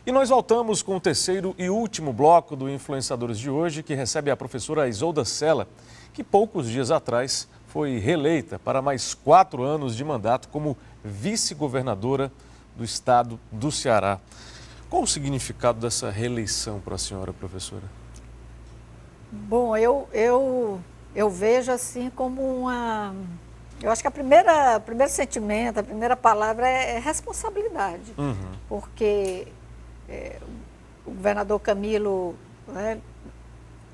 E nós voltamos com o terceiro e último bloco do Influenciadores de hoje, que recebe a professora Isolda Sela, que poucos dias atrás foi reeleita para mais 4 anos de mandato como vice-governadora do estado do Ceará. Qual o significado dessa reeleição para a senhora, professora? Bom, eu vejo assim como uma... Eu acho que o primeiro sentimento, a primeira palavra é responsabilidade. Porque o governador Camilo, né,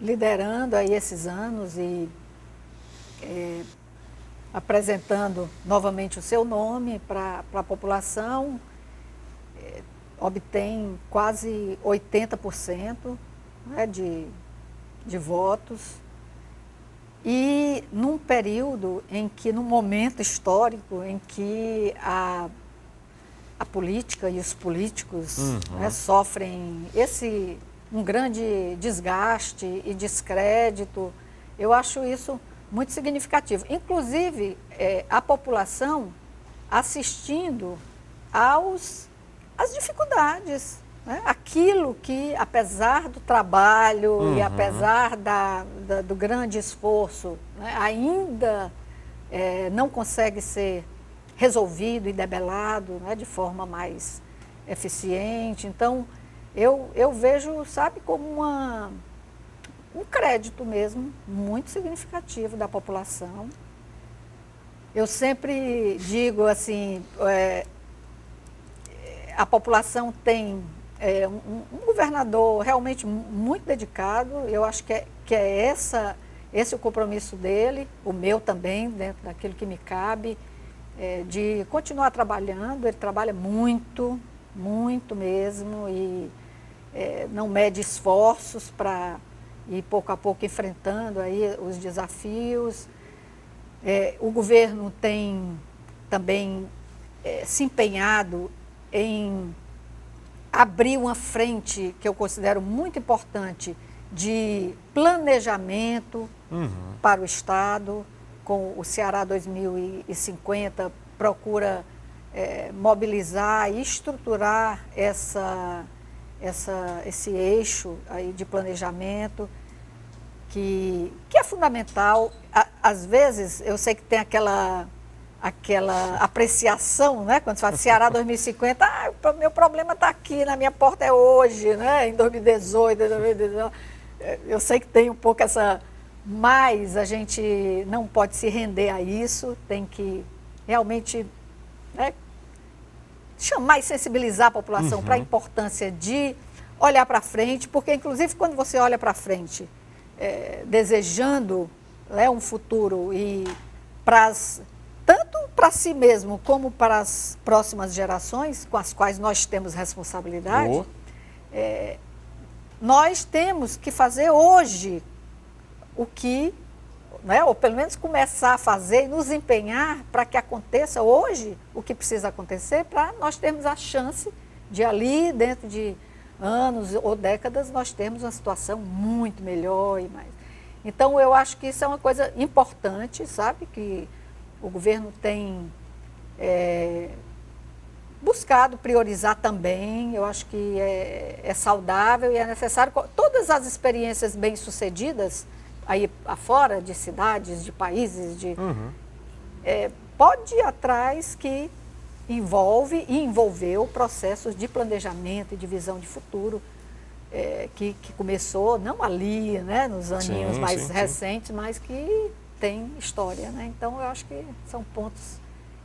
liderando aí esses anos e apresentando novamente o seu nome para a população, obtém quase 80%, né, de votos. E num período em que, num momento histórico em que a política e os políticos né, sofrem um grande desgaste e descrédito, eu acho isso muito significativo. Inclusive, a população assistindo às dificuldades, né? Aquilo que, apesar do trabalho e apesar do grande esforço, né, ainda não consegue ser resolvido e debelado, né, de forma mais eficiente. Então, eu vejo, sabe, como um crédito mesmo muito significativo da população. Eu sempre digo assim, a população tem um governador realmente muito dedicado. Eu acho que é esse o compromisso dele, o meu também, dentro daquilo que me cabe, de continuar trabalhando. Ele trabalha muito, muito mesmo, e não mede esforços para ir pouco a pouco enfrentando aí os desafios. O governo tem também se empenhado em abrir uma frente que eu considero muito importante de planejamento para o Estado. Com o Ceará 2050, procura mobilizar e estruturar esse eixo aí de planejamento, que é fundamental. Às vezes, eu sei que tem aquela apreciação, né? Quando se fala Ceará 2050, meu problema está aqui, na minha porta é hoje, né? Em 2018, 2019. Eu sei que tem um pouco essa... Mas a gente não pode se render a isso, tem que realmente, né, chamar e sensibilizar a população para a importância de olhar para frente, porque, inclusive, quando você olha para frente, desejando, né, um futuro e tanto para si mesmo como para as próximas gerações, com as quais nós temos responsabilidade, nós temos que fazer hoje o que, né, ou pelo menos começar a fazer e nos empenhar para que aconteça hoje o que precisa acontecer, para nós termos a chance de ali, dentro de anos ou décadas, nós termos uma situação muito melhor e mais. Então, eu acho que isso é uma coisa importante, sabe, que o governo tem buscado priorizar também. Eu acho que é saudável e é necessário. Todas as experiências bem-sucedidas aí afora, de cidades, de países, pode ir atrás, que envolve e envolveu processos de planejamento e de visão de futuro, que começou não ali, né, nos aninhos mais recentes, mas que tem história, né? Então, eu acho que são pontos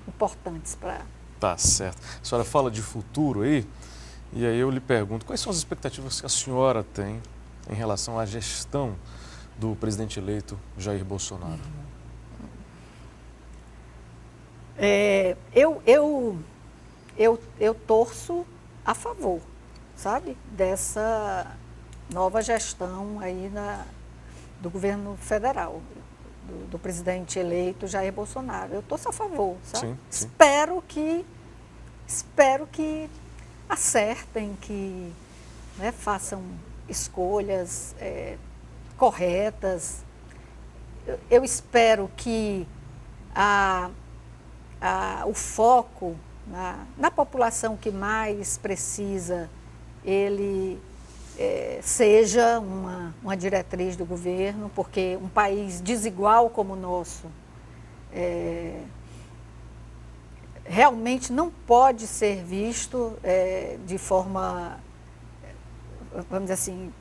importantes para... Tá certo. A senhora fala de futuro aí, e aí eu lhe pergunto, quais são as expectativas que a senhora tem em relação à gestão do presidente eleito Jair Bolsonaro? Eu torço a favor, sabe, dessa nova gestão aí do governo federal, do presidente eleito Jair Bolsonaro. Eu torço a favor, sabe? Sim. Espero que acertem, que, né, façam escolhas corretas. Eu espero que o foco na população que mais precisa ele seja uma diretriz do governo, porque um país desigual como o nosso realmente não pode ser visto de forma, vamos dizer assim,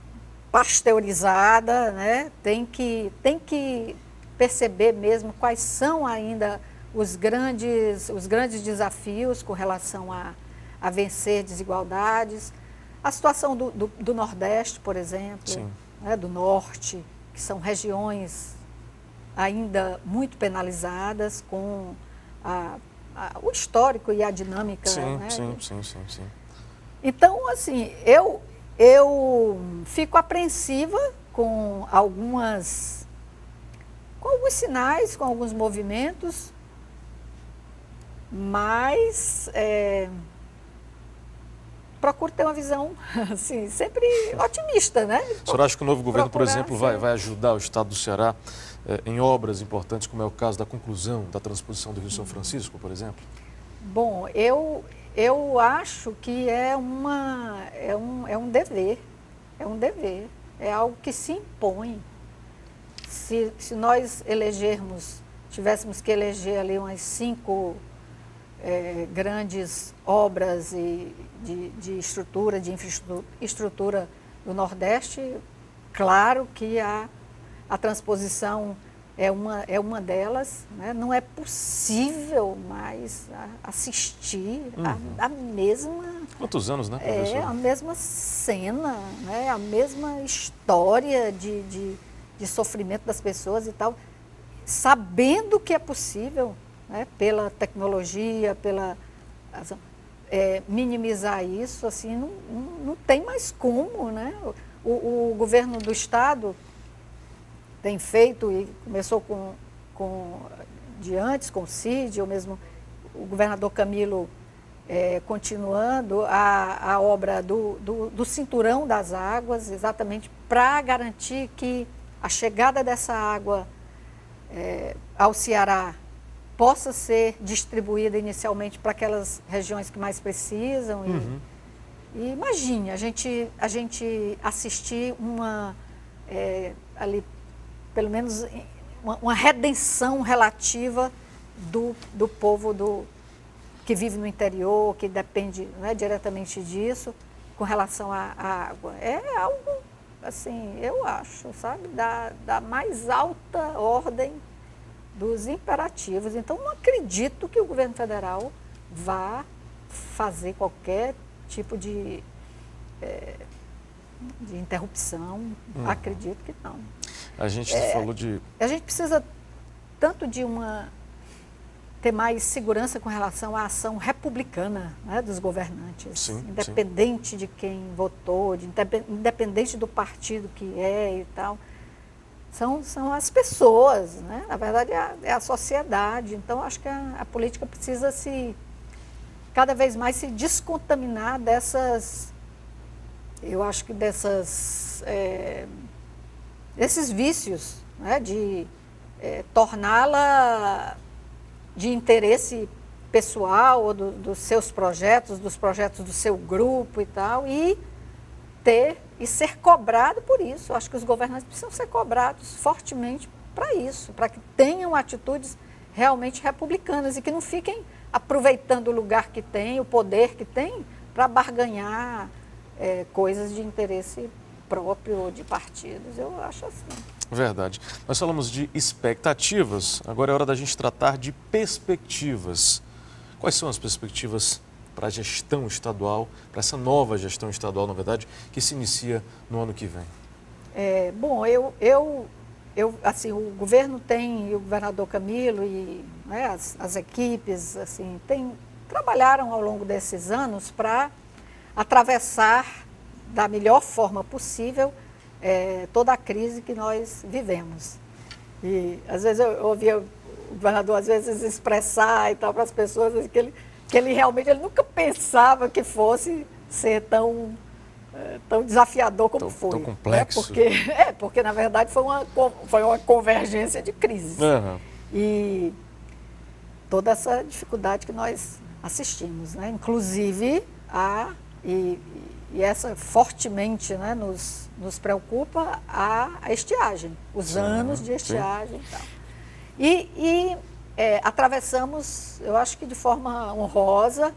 pasteurizada, né? Tem que perceber mesmo quais são ainda os grandes desafios com relação a vencer desigualdades. A situação do Nordeste, por exemplo, né, do Norte, que são regiões ainda muito penalizadas com o histórico e a dinâmica. Sim, né? sim. Então, assim, eu fico apreensiva com alguns sinais, com alguns movimentos, mas procuro ter uma visão assim, sempre otimista, né? A senhora acha que o novo governo, por exemplo, ser... vai ajudar o Estado do Ceará em obras importantes, como é o caso da conclusão da transposição do Rio São Francisco, por exemplo? Bom, eu acho que é um dever, é algo que se impõe. Se nós tivéssemos que eleger ali umas 5 grandes obras de estrutura, de infraestrutura do Nordeste, claro que a transposição é uma delas, né? Não é possível mais assistir a mesma... Quantos anos, né, professora? A mesma cena, né? A mesma história de sofrimento das pessoas e tal, sabendo que é possível, né? Pela tecnologia, minimizar isso, assim, não tem mais como, né? O governo do Estado tem feito, e começou de antes, com o CID, ou mesmo o governador Camilo continuando a obra do Cinturão das Águas, exatamente para garantir que a chegada dessa água ao Ceará possa ser distribuída inicialmente para aquelas regiões que mais precisam. E imagine, a gente assistir ali, pelo menos, uma redenção relativa do povo que vive no interior, que depende, né, diretamente disso, com relação à água. É algo, assim, eu acho, sabe, da mais alta ordem dos imperativos. Então, não acredito que o governo federal vá fazer qualquer tipo de interrupção. Acredito que não. A gente falou de... A gente precisa tanto ter mais segurança com relação à ação republicana, né, dos governantes, independente de quem votou, independente do partido que e tal. São as pessoas, né? Na verdade é a sociedade. Então, acho que a política precisa cada vez mais se descontaminar desses vícios, né? De torná-la de interesse pessoal ou dos seus projetos, dos projetos do seu grupo e tal, e ser cobrado por isso. Eu acho que os governantes precisam ser cobrados fortemente para isso, para que tenham atitudes realmente republicanas e que não fiquem aproveitando o lugar que tem, o poder que tem, para barganhar coisas de interesse próprio ou de partidos. Eu acho assim. Verdade. Nós falamos de expectativas, agora é hora da gente tratar de perspectivas. Quais são as perspectivas para a gestão estadual, para essa nova gestão estadual, na verdade, que se inicia no ano que vem? Bom, assim, o governo tem, e o governador Camilo e, né, as equipes, assim, trabalharam ao longo desses anos para atravessar da melhor forma possível toda a crise que nós vivemos. E às vezes eu ouvia o governador às vezes expressar e tal para as pessoas assim, que ele realmente nunca pensava que fosse ser tão desafiador como foi. Tão complexo. Porque na verdade foi uma convergência de crises. E toda essa dificuldade que nós assistimos, né? Inclusive e essa fortemente, né, nos preocupa, a estiagem, os anos de estiagem e tal. E atravessamos, eu acho que de forma honrosa,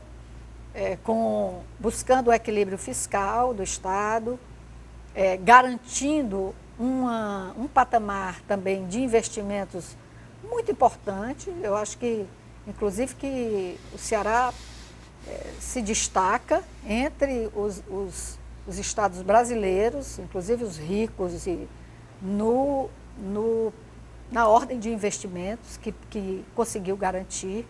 buscando o equilíbrio fiscal do Estado, garantindo um patamar também de investimentos muito importante. Eu acho que, inclusive, que o Ceará se destaca entre os estados brasileiros, inclusive os ricos, e na ordem de investimentos que conseguiu garantir.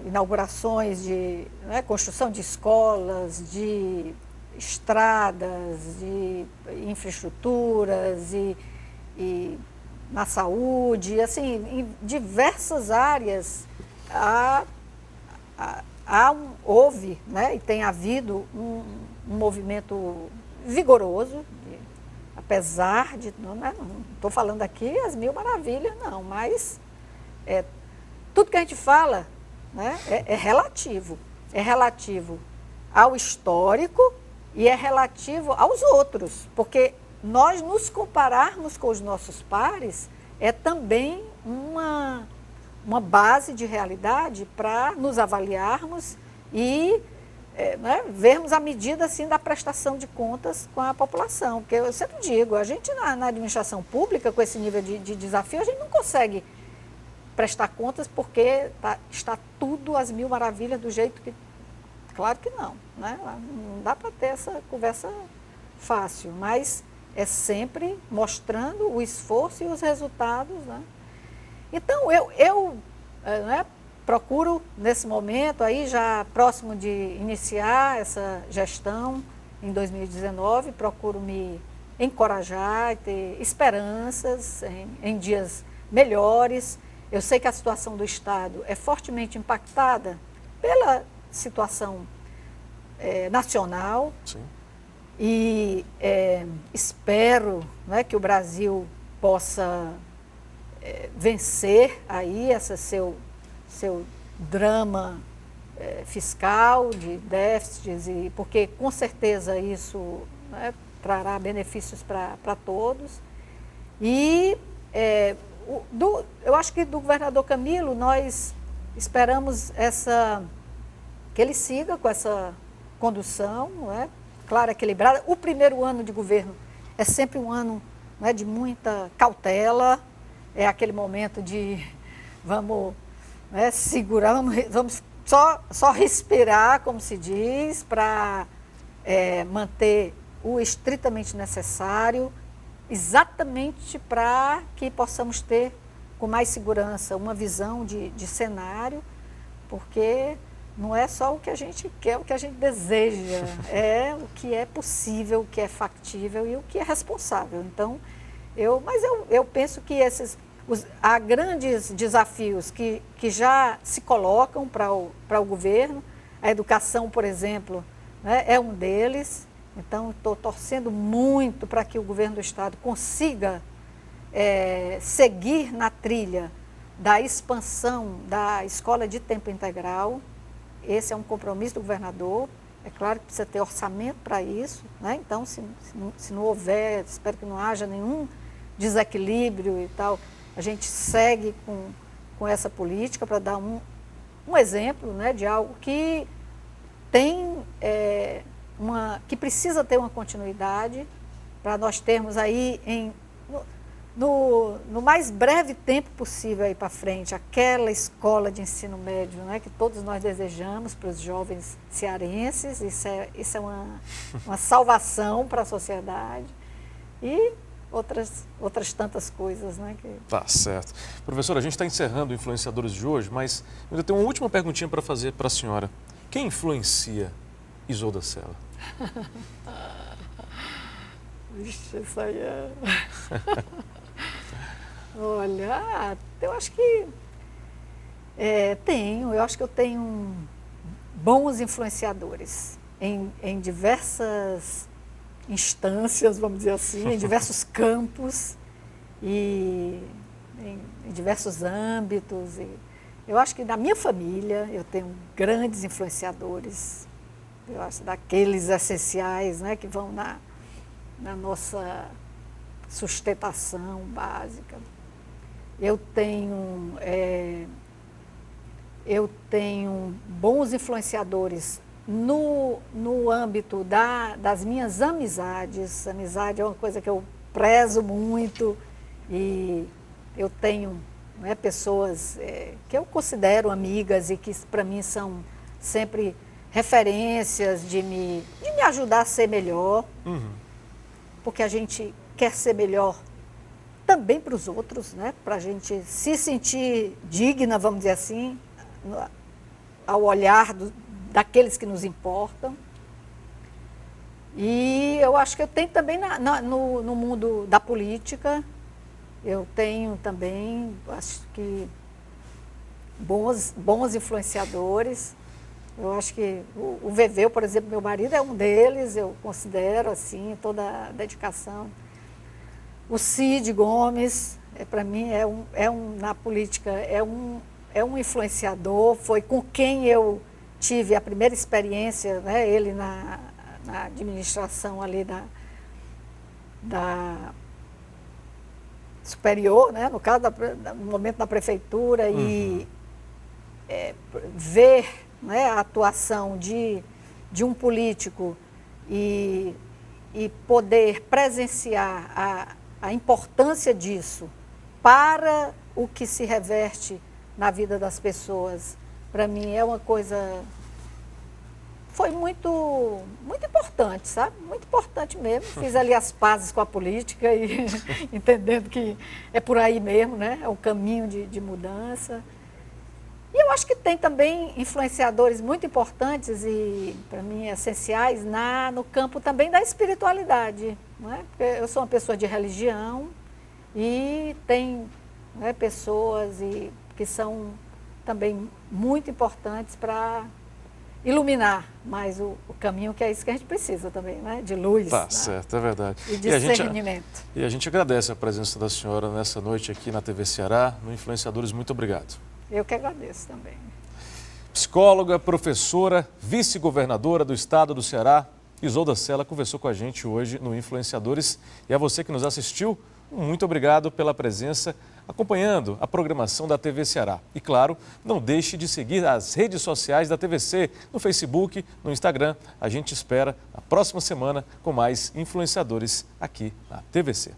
Inaugurações de construção de escolas, de estradas, de infraestruturas e na saúde, assim, em diversas áreas houve, né, e tem havido um movimento vigoroso, apesar de, não estou falando aqui as mil maravilhas, não, mas tudo que a gente fala, né, é relativo ao histórico e é relativo aos outros, porque nós nos compararmos com os nossos pares é também uma base de realidade para nos avaliarmos e vermos a medida assim, da prestação de contas com a população. Porque eu sempre digo, a gente na administração pública, com esse nível de desafio, a gente não consegue prestar contas porque está tudo às mil maravilhas do jeito que... Claro que não, né? Não dá para ter essa conversa fácil, mas é sempre mostrando o esforço e os resultados, né? Então, eu procuro, nesse momento, aí já próximo de iniciar essa gestão, em 2019, procuro me encorajar e ter esperanças em dias melhores. Eu sei que a situação do Estado é fortemente impactada pela situação nacional. Sim. E espero, né, que o Brasil possa vencer aí esse seu drama fiscal de déficits, porque com certeza isso, né, trará benefícios para todos. E eu acho que do governador Camilo nós esperamos que ele siga com essa condução, não é? Claro, equilibrada. O primeiro ano de governo é sempre um ano, né, de muita cautela, é aquele momento de vamos, né, segurar, vamos só respirar, como se diz, para manter o estritamente necessário, exatamente para que possamos ter com mais segurança uma visão de cenário, porque não é só o que a gente quer, o que a gente deseja, é o que é possível, o que é factível e o que é responsável. Então, eu penso que há grandes desafios que já se colocam para o governo. A educação, por exemplo, né, é um deles. Então, estou torcendo muito para que o governo do Estado consiga seguir na trilha da expansão da escola de tempo integral. Esse é um compromisso do governador. É claro que precisa ter orçamento para isso, né? Então, se não houver, espero que não haja nenhum desequilíbrio e tal, a gente segue com essa política para dar um exemplo, né, de algo que que precisa ter uma continuidade para nós termos aí no mais breve tempo possível aí para frente, aquela escola de ensino médio, né, que todos nós desejamos para os jovens cearenses. Isso é uma salvação para a sociedade e outras tantas coisas, né? Tá certo. Professora, a gente está encerrando o Influenciadores de hoje, mas eu ainda tenho uma última perguntinha para fazer para a senhora. Quem influencia Isolda Sela? Vixe, isso aí é... Olha, eu acho que eu acho que eu tenho bons influenciadores em diversas instâncias, vamos dizer assim, em diversos campos e em diversos âmbitos. Eu acho que na minha família eu tenho grandes influenciadores, eu acho daqueles essenciais, né, que vão na nossa sustentação básica. Eu tenho bons influenciadores no âmbito das minhas amizades. Amizade é uma coisa que eu prezo muito e eu tenho, né, pessoas que eu considero amigas e que para mim são sempre referências de me ajudar a ser melhor, porque a gente quer ser melhor também para os outros, né? Para a gente se sentir digna, vamos dizer assim, ao olhar daqueles que nos importam. E eu acho que eu tenho também no mundo da política, eu tenho também, acho que, bons influenciadores. Eu acho que o Veveu, por exemplo, meu marido é um deles, eu considero assim, toda a dedicação. O Cid Gomes, para mim, na política, é um influenciador, foi com quem eu tive a primeira experiência, né, ele na administração ali da superior, né, no caso, no momento da prefeitura, e ver, né, a atuação de um político e poder presenciar a importância disso para o que se reverte na vida das pessoas, para mim é uma coisa, foi muito importante, sabe? Muito importante mesmo. Fiz ali as pazes com a política e entendendo que é por aí mesmo, né? É um caminho de mudança. E eu acho que tem também influenciadores muito importantes e, para mim, essenciais no campo também da espiritualidade, não é? Porque eu sou uma pessoa de religião e tem, né, pessoas que são também muito importantes para iluminar mais o caminho, que é isso que a gente precisa também, né? De luz. Tá, né? certo, é verdade. E discernimento. E a gente agradece a presença da senhora nessa noite aqui na TV Ceará, no Influenciadores. Muito obrigado. Eu que agradeço também. Psicóloga, professora, vice-governadora do estado do Ceará, Isolda Sela, conversou com a gente hoje no Influenciadores. E a você que nos assistiu, muito obrigado pela presença, acompanhando a programação da TV Ceará. E claro, não deixe de seguir as redes sociais da TVC, no Facebook, no Instagram. A gente espera na próxima semana com mais influenciadores aqui na TVC.